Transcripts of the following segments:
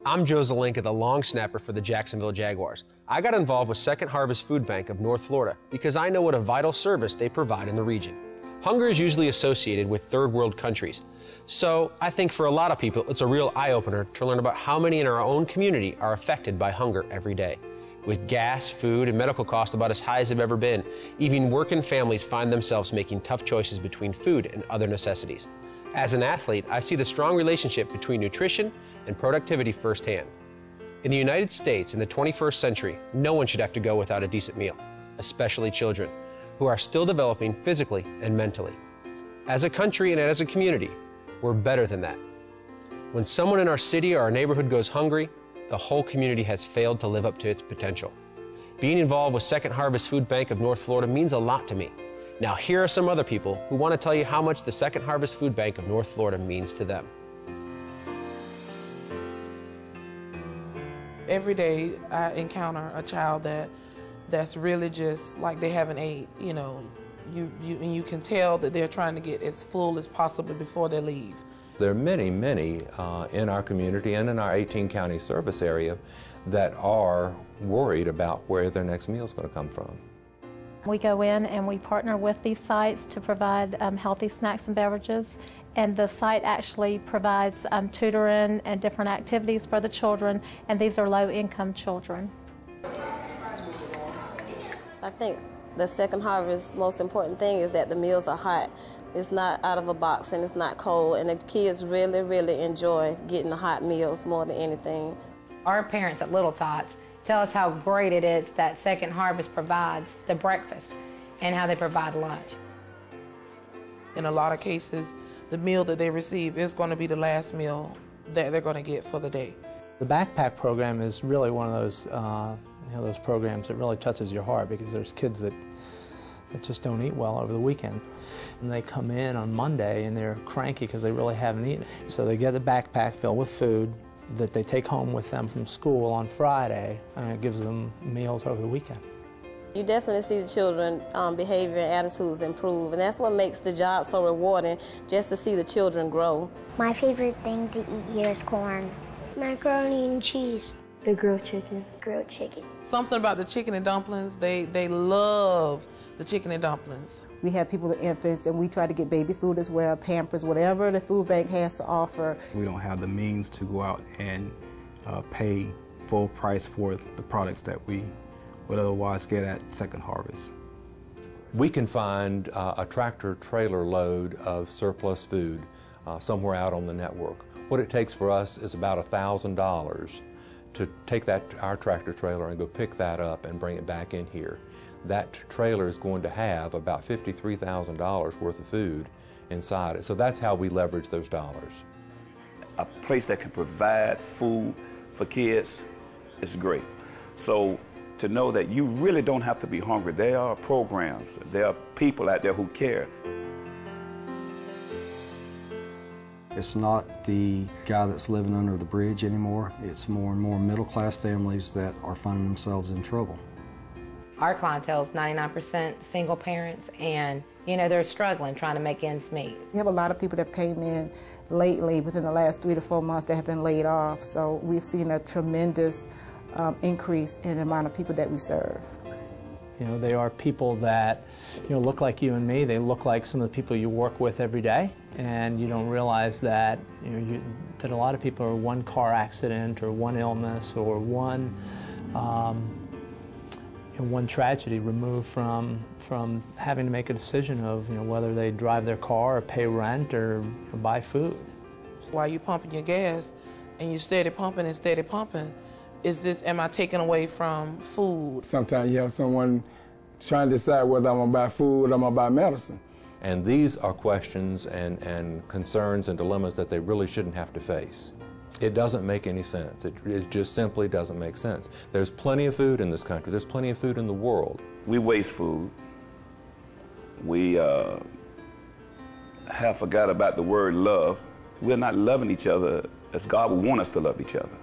I'm Joe Zelenka, the long snapper for the Jacksonville Jaguars. I got involved with Second Harvest Food Bank of North Florida because I know what a vital service they provide in the region. Hunger is usually associated with third world countries. So I think for a lot of people, it's a real eye-opener to learn about how many in our own community are affected by hunger every day. With gas, food, and medical costs about as high as they've ever been, even working families find themselves making tough choices between food and other necessities. As an athlete, I see the strong relationship between nutrition and productivity firsthand. In the United States in the 21st century, no one should have to go without a decent meal, especially children, who are still developing physically and mentally. As a country and as a community, we're better than that. When someone in our city or our neighborhood goes hungry, the whole community has failed to live up to its potential. Being involved with Second Harvest Food Bank of North Florida means a lot to me. Now here are some other people who want to tell you how much the Second Harvest Food Bank of North Florida means to them. Every day I encounter a child that's really just like they haven't ate, and you can tell that they're trying to get as full as possible before they leave. There are many in our community and in our 18-county service area that are worried about where their next meal is going to come from. We go in and we partner with these sites to provide healthy snacks and beverages, and the site actually provides tutoring and different activities for the children, and these are low-income children. I think the Second Harvest most important thing is that the meals are hot. It's not out of a box and it's not cold, and the kids really enjoy getting the hot meals more than anything. Our parents at Little Tots tell us how great it is that Second Harvest provides the breakfast and how they provide lunch. In a lot of cases, the meal that they receive is going to be the last meal that they're going to get for the day. The backpack program is really one of those, those programs that really touches your heart, because there's kids that just don't eat well over the weekend. And they come in on Monday and they're cranky because they really haven't eaten. So they get the backpack filled with food that they take home with them from school on Friday, and it gives them meals over the weekend. You definitely see the children behavior and attitudes improve, and that's what makes the job so rewarding, just to see the children grow. My favorite thing to eat here is corn. Macaroni and cheese. The grilled chicken. Grilled chicken. Something about the chicken and dumplings, they love the chicken and dumplings. We have people with infants, and we try to get baby food as well, Pampers, whatever the food bank has to offer. We don't have the means to go out and pay full price for the products that we would otherwise get at Second Harvest. We can find a tractor-trailer load of surplus food somewhere out on the network. What it takes for us is about $1,000 to take our tractor-trailer and go pick that up and bring it back in here. That trailer is going to have about $53,000 worth of food inside it. So that's how we leverage those dollars. A place that can provide food for kids is great. So to know that you really don't have to be hungry. There are programs, there are people out there who care. It's not the guy that's living under the bridge anymore. It's more and more middle-class families that are finding themselves in trouble. Our clientele is 99% single parents, and they're struggling trying to make ends meet. We have a lot of people that came in lately within the last 3 to 4 months that have been laid off, so we've seen a tremendous increase in the amount of people that we serve. They are people that look like you and me. They look like some of the people you work with every day, and you don't realize that that a lot of people are one car accident or one illness or one tragedy removed from having to make a decision of whether they drive their car or pay rent or buy food. While you're pumping your gas and you're steady pumping and steady pumping, am I taking away from food? Sometimes you have someone trying to decide whether I'm going to buy food or I'm going to buy medicine. And these are questions and concerns and dilemmas that they really shouldn't have to face. It doesn't make any sense. It just simply doesn't make sense. There's plenty of food in this country. There's plenty of food in the world. We waste food. We have forgot about the word love. We're not loving each other as God would want us to love each other.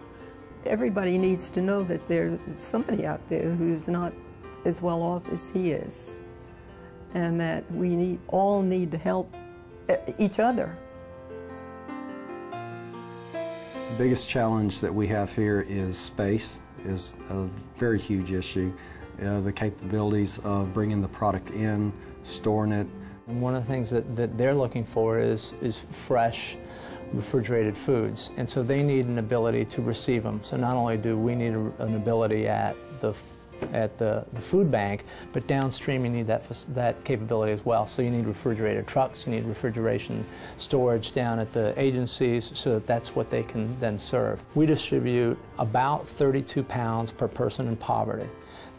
Everybody needs to know that there's somebody out there who's not as well off as he is, and that we all need to help each other. The biggest challenge that we have here is space, is a very huge issue. The capabilities of bringing the product in, storing it. And one of the things that they're looking for is fresh, refrigerated foods, and so they need an ability to receive them. So not only do we need an ability at the food bank, but downstream you need that capability as well. So you need refrigerated trucks, you need refrigeration storage down at the agencies, so that's what they can then serve. We distribute about 32 pounds per person in poverty.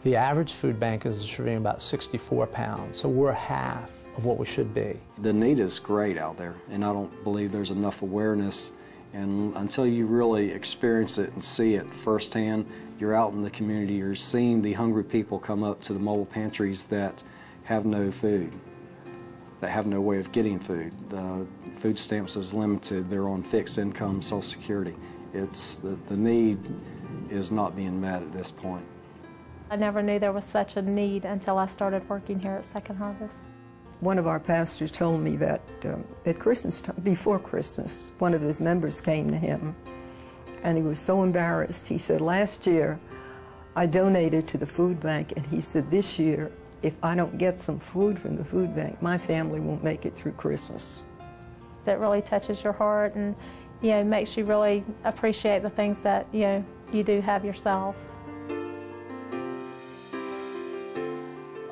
The average food bank is distributing about 64 pounds, so we're half of what we should be. The need is great out there, and I don't believe there's enough awareness, and until you really experience it and see it firsthand, you're out in the community, you're seeing the hungry people come up to the mobile pantries that have no food, that have no way of getting food. The food stamps is limited, they're on fixed income, Social Security. It's the need is not being met at this point. I never knew there was such a need until I started working here at Second Harvest. One of our pastors told me that at Christmas time, before Christmas, one of his members came to him, and he was so embarrassed. He said, "Last year, I donated to the food bank," and he said, "This year, if I don't get some food from the food bank, my family won't make it through Christmas." That really touches your heart, and makes you really appreciate the things that you do have yourself.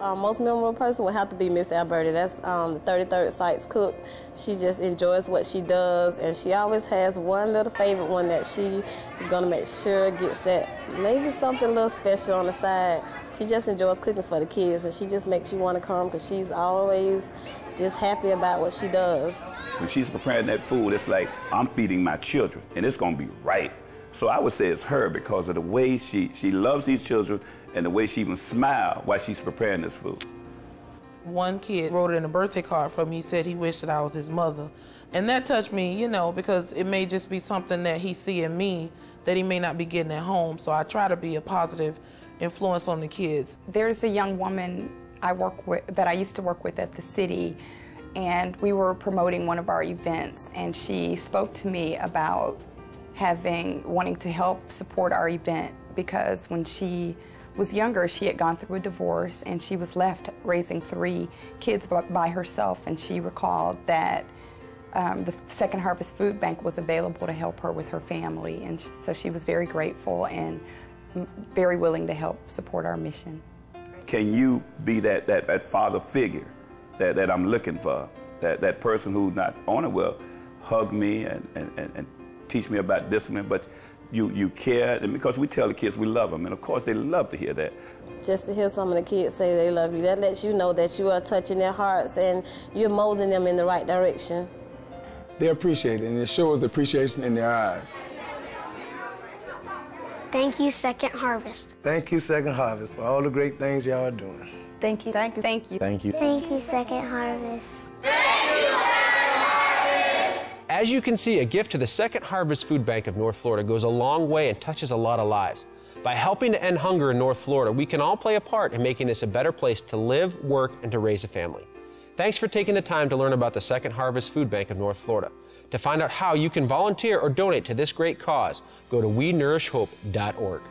Most memorable person would have to be Miss Alberta. That's the 33rd Site's cook. She just enjoys what she does, and she always has one little favorite one that she is going to make sure gets that maybe something a little special on the side. She just enjoys cooking for the kids, and she just makes you want to come because she's always just happy about what she does. When she's preparing that food, it's like I'm feeding my children, and it's going to be right. So I would say it's her because of the way she loves these children and the way she even smiles while she's preparing this food. One kid wrote in a birthday card for me. He said he wished that I was his mother. And that touched me, because it may just be something that he see in me that he may not be getting at home. So I try to be a positive influence on the kids. There's a young woman that I used to work with at the city, and we were promoting one of our events, and she spoke to me about wanting to help support our event because when she was younger, she had gone through a divorce and she was left raising 3 kids by herself, and she recalled that the Second Harvest Food Bank was available to help her with her family, and so she was very grateful and very willing to help support our mission. Can you be that father figure that I'm looking for, that person who not only will hug me and teach me about discipline, but you care, and because we tell the kids we love them, and of course they love to hear that. Just to hear some of the kids say they love you, that lets you know that you are touching their hearts and you're molding them in the right direction. They appreciate it, and it shows the appreciation in their eyes. Thank you, Second Harvest. Thank you, Second Harvest, for all the great things y'all are doing. Thank you. Thank you. Thank you. Thank you. Thank you, Second Harvest. As you can see, a gift to the Second Harvest Food Bank of North Florida goes a long way and touches a lot of lives. By helping to end hunger in North Florida, we can all play a part in making this a better place to live, work, and to raise a family. Thanks for taking the time to learn about the Second Harvest Food Bank of North Florida. To find out how you can volunteer or donate to this great cause, go to wenourishhope.org.